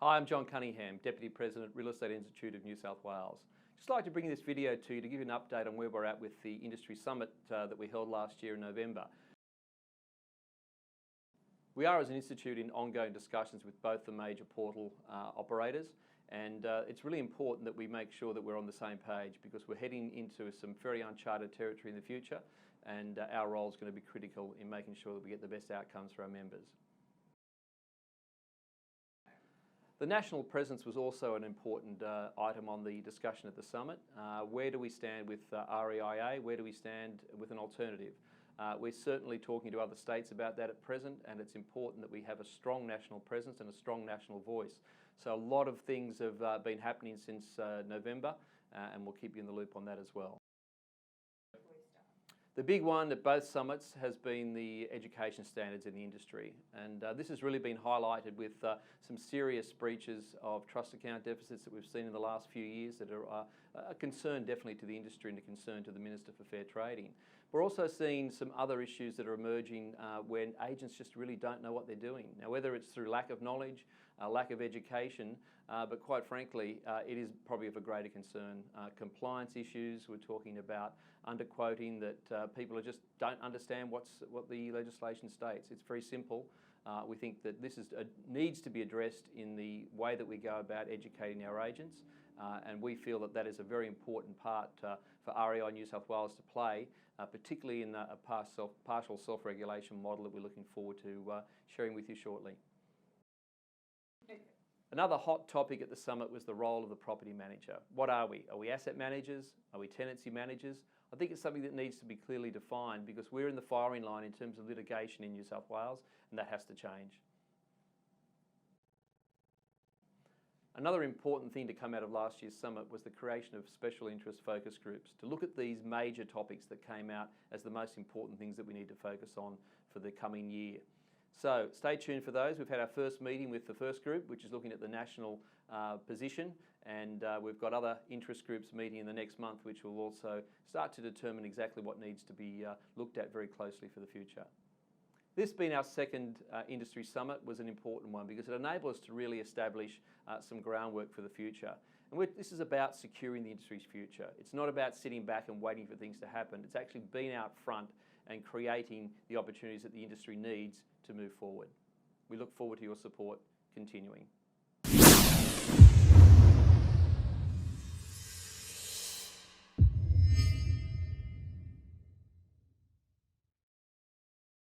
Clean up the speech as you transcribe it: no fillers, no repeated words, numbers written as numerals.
Hi, I'm John Cunningham, Deputy President, Real Estate Institute of New South Wales. Just like to bring this video to you to give you an update on where we're at with the industry summit that we held last year in November. We are as an institute in ongoing discussions with both the major portal operators, and it's really important that we make sure that we're on the same page because we're heading into some very uncharted territory in the future, and our role is going to be critical in making sure that we get the best outcomes for our members. The national presence was also an important item on the discussion at the summit. Where do we stand with REIA? Where do we stand with an alternative? We're certainly talking to other states about that at present, and it's important that we have a strong national presence and a strong national voice. So a lot of things have been happening since November, and we'll keep you in the loop on that as well. The big one at both summits has been the education standards in the industry, and this has really been highlighted with some serious breaches of trust account deficits that we've seen in the last few years that are a concern definitely to the industry and a concern to the Minister for Fair Trading. We're also seeing some other issues that are emerging when agents just really don't know what they're doing. Now, whether it's through lack of knowledge, lack of education, but quite frankly, it is probably of a greater concern. Compliance issues, we're talking about underquoting, that people just don't understand what the legislation states. It's very simple. We think that this needs to be addressed in the way that we go about educating our agents, and we feel that that is a very important part for REI New South Wales to play, particularly in a partial self-regulation model that we're looking forward to sharing with you shortly. Another hot topic at the summit was the role of the property manager. What are we? Are we asset managers? Are we tenancy managers? I think it's something that needs to be clearly defined because we're in the firing line in terms of litigation in New South Wales, and that has to change. Another important thing to come out of last year's summit was the creation of special interest focus groups to look at these major topics that came out as the most important things that we need to focus on for the coming year. So stay tuned for those. We've had our first meeting with the first group, which is looking at the national position, and we've got other interest groups meeting in the next month, which will also start to determine exactly what needs to be looked at very closely for the future. This being our second industry summit was an important one because it enabled us to really establish some groundwork for the future. And this is about securing the industry's future. It's not about sitting back and waiting for things to happen. It's actually being out front and creating the opportunities that the industry needs to move forward. We look forward to your support continuing.